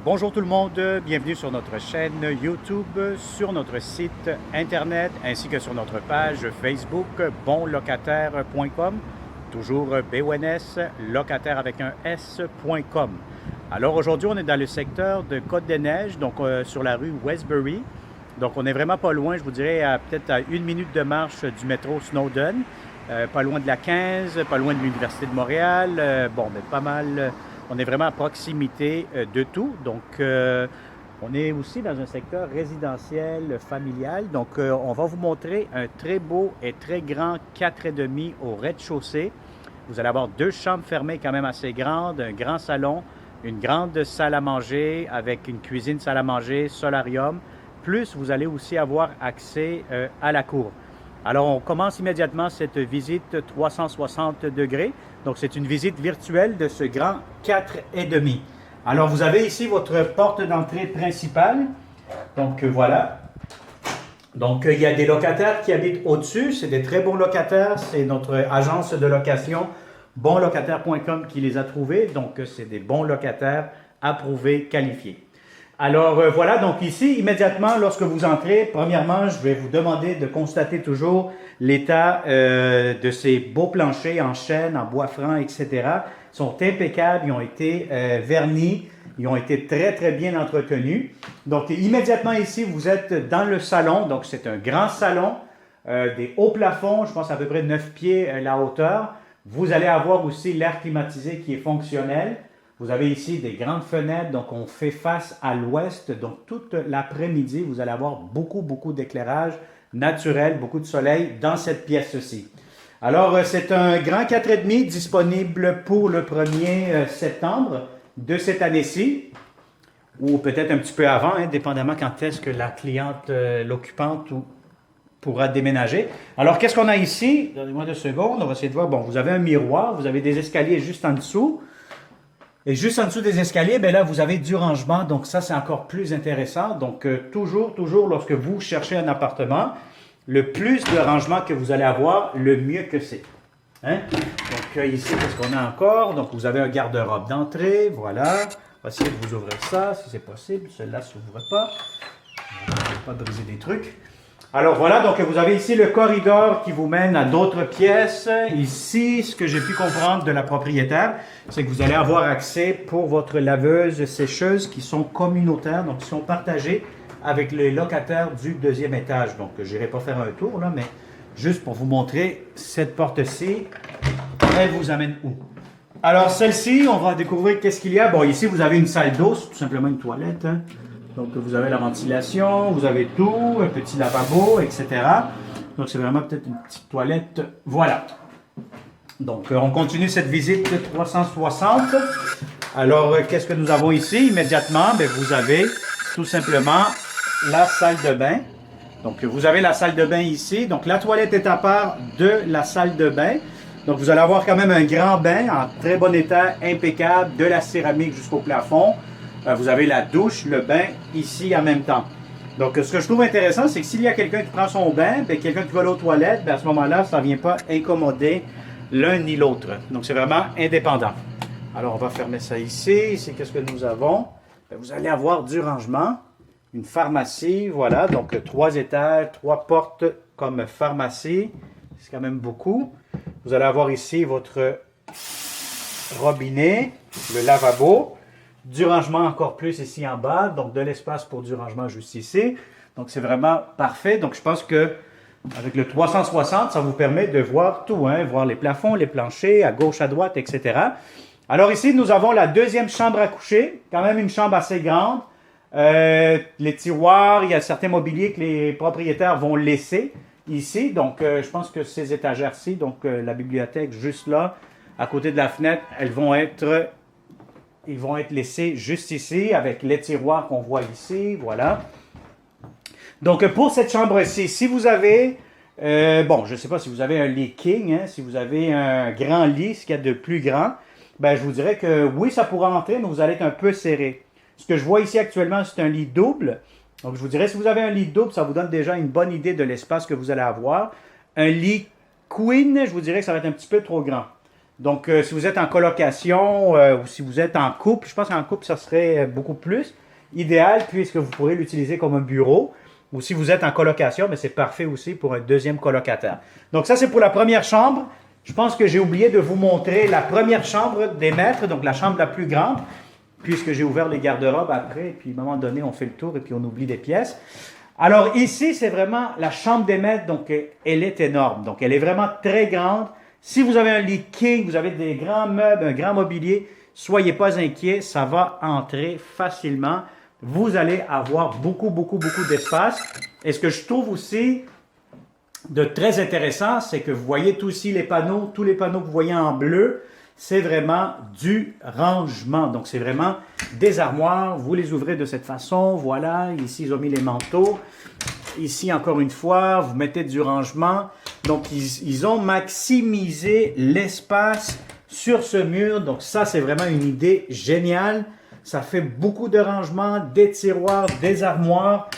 Bonjour tout le monde, bienvenue sur notre chaîne YouTube, sur notre site internet ainsi que sur notre page Facebook bonlocataire.com, toujours BONS, locataire avec un S.com. Alors aujourd'hui, on est dans le secteur de Côte-des-Neiges, donc sur la rue Westbury. Donc on est vraiment pas loin, je vous dirais peut-être à 1 minute de marche du métro Snowden, pas loin de la 15, pas loin de l'Université de Montréal, mais pas mal. On est vraiment à proximité de tout. Donc, on est aussi dans un secteur résidentiel familial. Donc, on va vous montrer un très beau et très grand 4,5 au rez-de-chaussée. Vous allez avoir 2 chambres fermées quand même assez grandes, un grand salon, une grande salle à manger avec une cuisine, salle à manger, solarium. Plus, vous allez aussi avoir accès à la cour. Alors, on commence immédiatement cette visite 360 degrés. Donc, c'est une visite virtuelle de ce grand 4,5. Alors, vous avez ici votre porte d'entrée principale. Donc, voilà. Donc, il y a des locataires qui habitent au-dessus. C'est des très bons locataires. C'est notre agence de location, bonlocataire.com, qui les a trouvés. Donc, c'est des bons locataires approuvés, qualifiés. Alors voilà, donc ici, immédiatement, lorsque vous entrez, premièrement, je vais vous demander de constater toujours l'état de ces beaux planchers en chêne, en bois franc, etc. Ils sont impeccables, ils ont été vernis, ils ont été très, très bien entretenus. Donc immédiatement ici, vous êtes dans le salon, donc c'est un grand salon, des hauts plafonds, je pense à peu près 9 pieds la hauteur. Vous allez avoir aussi l'air climatisé qui est fonctionnel. Vous avez ici des grandes fenêtres, donc on fait face à l'ouest. Donc toute l'après-midi, vous allez avoir beaucoup d'éclairage naturel, beaucoup de soleil dans cette pièce-ci. Alors, c'est un grand 4,5 disponible pour le 1er septembre de cette année-ci, ou peut-être un petit peu avant, dépendamment quand est-ce que la cliente, l'occupante pourra déménager. Alors, qu'est-ce qu'on a ici? Donnez-moi 2 secondes, on va essayer de voir. Bon, vous avez un miroir, vous avez des escaliers juste en dessous. Et juste en dessous des escaliers, bien là, vous avez du rangement. Donc, ça, c'est encore plus intéressant. Donc, toujours, lorsque vous cherchez un appartement, le plus de rangement que vous allez avoir, le mieux que c'est. Hein? Donc, ici, qu'est-ce qu'on a encore? Donc, vous avez un garde-robe d'entrée. Voilà. On va essayer de vous ouvrir ça, si c'est possible. Celui-là ne s'ouvre pas. Je ne vais pas briser des trucs. Alors voilà, donc vous avez ici le corridor qui vous mène à d'autres pièces. Ici, ce que j'ai pu comprendre de la propriétaire, c'est que vous allez avoir accès pour votre laveuse, sécheuse qui sont communautaires, donc qui sont partagées avec les locataires du 2e étage. Donc, je n'irai pas faire un tour là, mais juste pour vous montrer cette porte-ci, elle vous amène où? Alors, celle-ci, on va découvrir qu'est-ce qu'il y a. Bon, ici, vous avez une salle d'eau, c'est tout simplement une toilette, hein. Donc, vous avez la ventilation, vous avez tout, un petit lavabo, etc. Donc, c'est vraiment peut-être une petite toilette. Voilà. Donc, on continue cette visite 360. Alors, qu'est-ce que nous avons ici? Immédiatement, bien, vous avez tout simplement la salle de bain. Donc, vous avez la salle de bain ici. Donc, la toilette est à part de la salle de bain. Donc, vous allez avoir quand même un grand bain en très bon état, impeccable, de la céramique jusqu'au plafond. Vous avez la douche, le bain ici en même temps. Donc, ce que je trouve intéressant, c'est que s'il y a quelqu'un qui prend son bain, quelqu'un qui va aux toilettes, à ce moment-là, ça ne vient pas incommoder l'un ni l'autre. Donc, c'est vraiment indépendant. Alors, on va fermer ça ici. Ici, qu'est-ce que nous avons? Vous allez avoir du rangement, une pharmacie, voilà. Donc, 3 étages, 3 portes comme pharmacie. C'est quand même beaucoup. Vous allez avoir ici votre robinet, le lavabo. Du rangement encore plus ici en bas, donc de l'espace pour du rangement juste ici. Donc c'est vraiment parfait. Donc je pense que avec le 360, ça vous permet de voir tout, hein, voir les plafonds, les planchers, à gauche, à droite, etc. Alors ici, nous avons la 2e chambre à coucher, quand même une chambre assez grande. Les tiroirs, il y a certains mobiliers que les propriétaires vont laisser ici. Donc je pense que ces étagères-ci, donc la bibliothèque juste là, à côté de la fenêtre, ils vont être laissés juste ici, avec les tiroirs qu'on voit ici, voilà. Donc, pour cette chambre-ci, si vous avez, je ne sais pas si vous avez un lit king, hein, si vous avez un grand lit, ce qu'il y a de plus grand, je vous dirais que oui, ça pourra entrer, mais vous allez être un peu serré. Ce que je vois ici actuellement, c'est un lit double. Donc, je vous dirais, si vous avez un lit double, ça vous donne déjà une bonne idée de l'espace que vous allez avoir. Un lit queen, je vous dirais que ça va être un petit peu trop grand. Donc, si vous êtes en colocation ou si vous êtes en couple, je pense qu'en couple, ça serait beaucoup plus idéal puisque vous pourrez l'utiliser comme un bureau. Ou si vous êtes en colocation, mais c'est parfait aussi pour un deuxième colocataire. Donc, ça, c'est pour la première chambre. Je pense que j'ai oublié de vous montrer la première chambre des maîtres, donc la chambre la plus grande, puisque j'ai ouvert les garde-robes après, et puis à un moment donné, on fait le tour et puis on oublie des pièces. Alors ici, c'est vraiment la chambre des maîtres, donc elle est énorme. Donc, elle est vraiment très grande. Si vous avez un lit king, vous avez des grands meubles, un grand mobilier, soyez pas inquiets, ça va entrer facilement. Vous allez avoir beaucoup d'espace. Et ce que je trouve aussi de très intéressant, c'est que vous voyez tous les panneaux que vous voyez en bleu, c'est vraiment du rangement. Donc, c'est vraiment des armoires. Vous les ouvrez de cette façon. Voilà, ici, ils ont mis les manteaux. Ici, encore une fois, vous mettez du rangement. Donc, ils ont maximisé l'espace sur ce mur. Donc, ça, c'est vraiment une idée géniale. Ça fait beaucoup de rangements, des tiroirs, des armoires.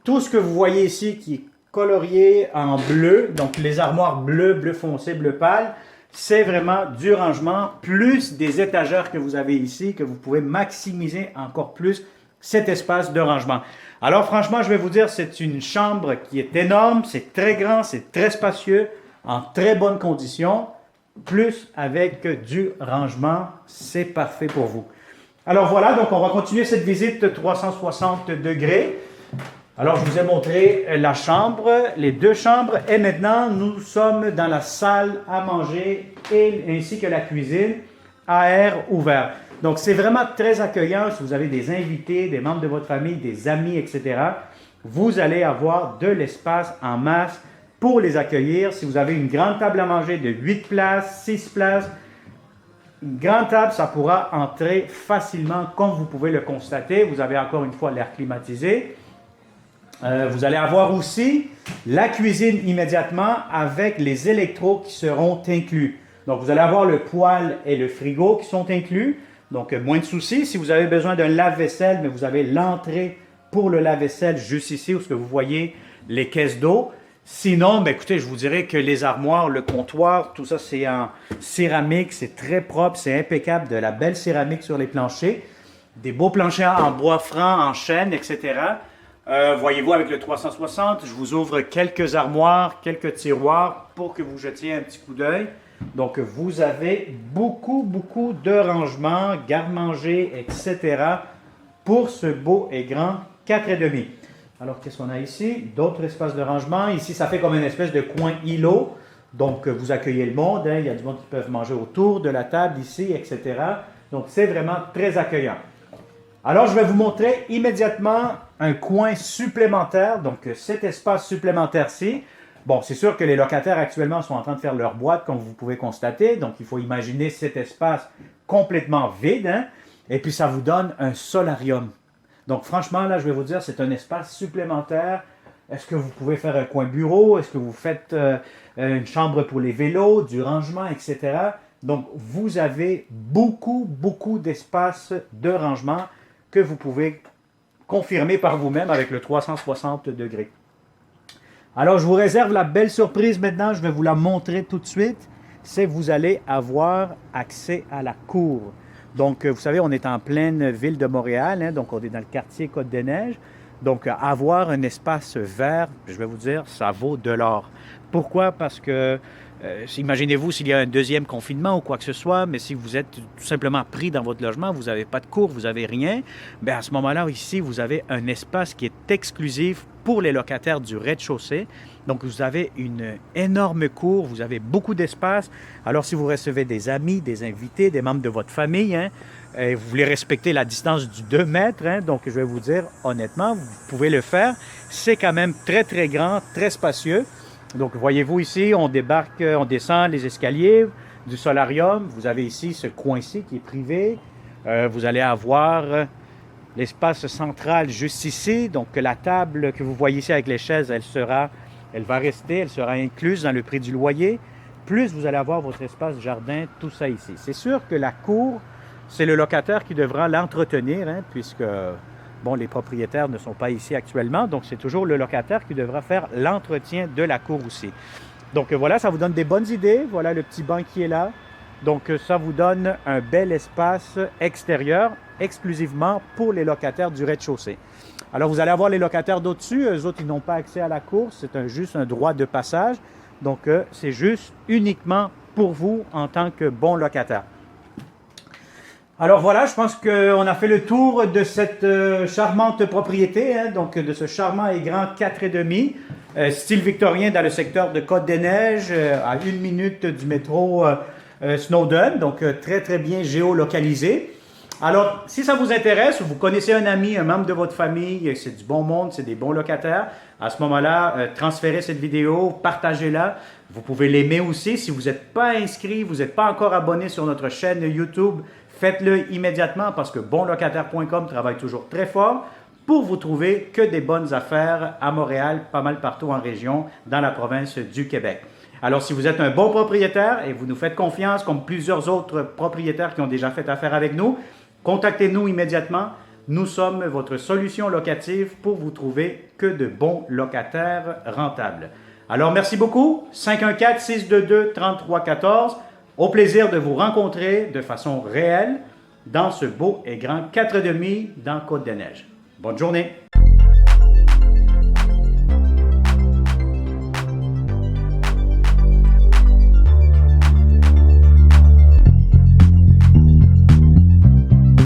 Tout ce que vous voyez ici qui est colorié en bleu, donc les armoires bleu foncé, bleu pâle, c'est vraiment du rangement, plus des étagères que vous avez ici, que vous pouvez maximiser encore plus cet espace de rangement. Alors franchement, je vais vous dire, c'est une chambre qui est énorme, c'est très grand, c'est très spacieux, en très bonnes conditions, plus avec du rangement, c'est parfait pour vous. Alors voilà, donc on va continuer cette visite 360 degrés. Alors je vous ai montré la chambre, les deux chambres, et maintenant nous sommes dans la salle à manger ainsi que la cuisine à air ouvert. Donc c'est vraiment très accueillant si vous avez des invités, des membres de votre famille, des amis, etc. Vous allez avoir de l'espace en masse pour les accueillir. Si vous avez une grande table à manger de 8 places, 6 places, une grande table, ça pourra entrer facilement comme vous pouvez le constater. Vous avez encore une fois l'air climatisé. Vous allez avoir aussi la cuisine immédiatement avec les électros qui seront inclus. Donc, vous allez avoir le poêle et le frigo qui sont inclus. Donc, moins de soucis. Si vous avez besoin d'un lave-vaisselle, mais vous avez l'entrée pour le lave-vaisselle juste ici où ce que vous voyez les caisses d'eau. Sinon, ben, écoutez, je vous dirais que les armoires, le comptoir, tout ça, c'est en céramique. C'est très propre, c'est impeccable. De la belle céramique sur les planchers. Des beaux planchers en bois franc, en chêne, etc. Voyez-vous, avec le 360, je vous ouvre quelques armoires, quelques tiroirs pour que vous jetiez un petit coup d'œil. Donc, vous avez beaucoup de rangements, garde-manger, etc. pour ce beau et grand 4,5. Alors, qu'est-ce qu'on a ici? D'autres espaces de rangement. Ici, ça fait comme une espèce de coin îlot. Donc, vous accueillez le monde. Hein. Il y a du monde qui peuvent manger autour de la table ici, etc. Donc, c'est vraiment très accueillant. Alors, je vais vous montrer immédiatement un coin supplémentaire, donc cet espace supplémentaire-ci. Bon, c'est sûr que les locataires actuellement sont en train de faire leur boîte, comme vous pouvez constater, donc il faut imaginer cet espace complètement vide, hein? Et puis ça vous donne un solarium. Donc franchement, là, je vais vous dire, c'est un espace supplémentaire. Est-ce que vous pouvez faire un coin bureau? Est-ce que vous faites une chambre pour les vélos, du rangement, etc.? Donc, vous avez beaucoup d'espace de rangement que vous pouvez confirmer par vous-même avec le 360 degrés. Alors, je vous réserve la belle surprise maintenant. Je vais vous la montrer tout de suite. C'est que vous allez avoir accès à la cour. Donc, vous savez, on est en pleine ville de Montréal. Hein, donc, on est dans le quartier Côte-des-Neiges. Donc, avoir un espace vert, je vais vous dire, ça vaut de l'or. Pourquoi? Parce que imaginez-vous s'il y a un deuxième confinement ou quoi que ce soit, mais si vous êtes tout simplement pris dans votre logement, vous n'avez pas de cour, vous n'avez rien, bien à ce moment-là, ici, vous avez un espace qui est exclusif pour les locataires du rez-de-chaussée. Donc, vous avez une énorme cour, vous avez beaucoup d'espace. Alors, si vous recevez des amis, des invités, des membres de votre famille, hein, et vous voulez respecter la distance du 2 mètres, hein, donc je vais vous dire, honnêtement, vous pouvez le faire. C'est quand même très grand, très spacieux. Donc, voyez-vous ici, on débarque, on descend les escaliers du solarium. Vous avez ici ce coin-ci qui est privé. Vous allez avoir l'espace central juste ici. Donc, la table que vous voyez ici avec les chaises, elle sera incluse dans le prix du loyer. Plus, vous allez avoir votre espace jardin, tout ça ici. C'est sûr que la cour, c'est le locataire qui devra l'entretenir, hein, puisque... Bon, les propriétaires ne sont pas ici actuellement, donc c'est toujours le locataire qui devra faire l'entretien de la cour aussi. Donc voilà, ça vous donne des bonnes idées. Voilà le petit banc qui est là. Donc, ça vous donne un bel espace extérieur exclusivement pour les locataires du rez-de-chaussée. Alors, vous allez avoir les locataires d'au-dessus. Eux autres, ils n'ont pas accès à la course. C'est juste un droit de passage. Donc, c'est juste uniquement pour vous en tant que bon locataire. Alors voilà, je pense qu'on a fait le tour de cette charmante propriété, hein, donc de ce charmant et grand 4,5, style victorien dans le secteur de Côte-des-Neiges, à 1 minute du métro Snowden, donc très très bien géolocalisé. Alors, si ça vous intéresse, ou vous connaissez un ami, un membre de votre famille, c'est du bon monde, c'est des bons locataires, à ce moment-là, transférez cette vidéo, partagez-la. Vous pouvez l'aimer aussi. Si vous n'êtes pas inscrit, vous n'êtes pas encore abonné sur notre chaîne YouTube, faites-le immédiatement parce que bonlocataire.com travaille toujours très fort pour vous trouver que des bonnes affaires à Montréal, pas mal partout en région, dans la province du Québec. Alors, si vous êtes un bon propriétaire et vous nous faites confiance, comme plusieurs autres propriétaires qui ont déjà fait affaire avec nous, contactez-nous immédiatement. Nous sommes votre solution locative pour vous trouver que de bons locataires rentables. Alors, merci beaucoup. 514-622-3314. Au plaisir de vous rencontrer de façon réelle dans ce beau et grand 4,5 dans Côte-des-Neiges. Bonne journée!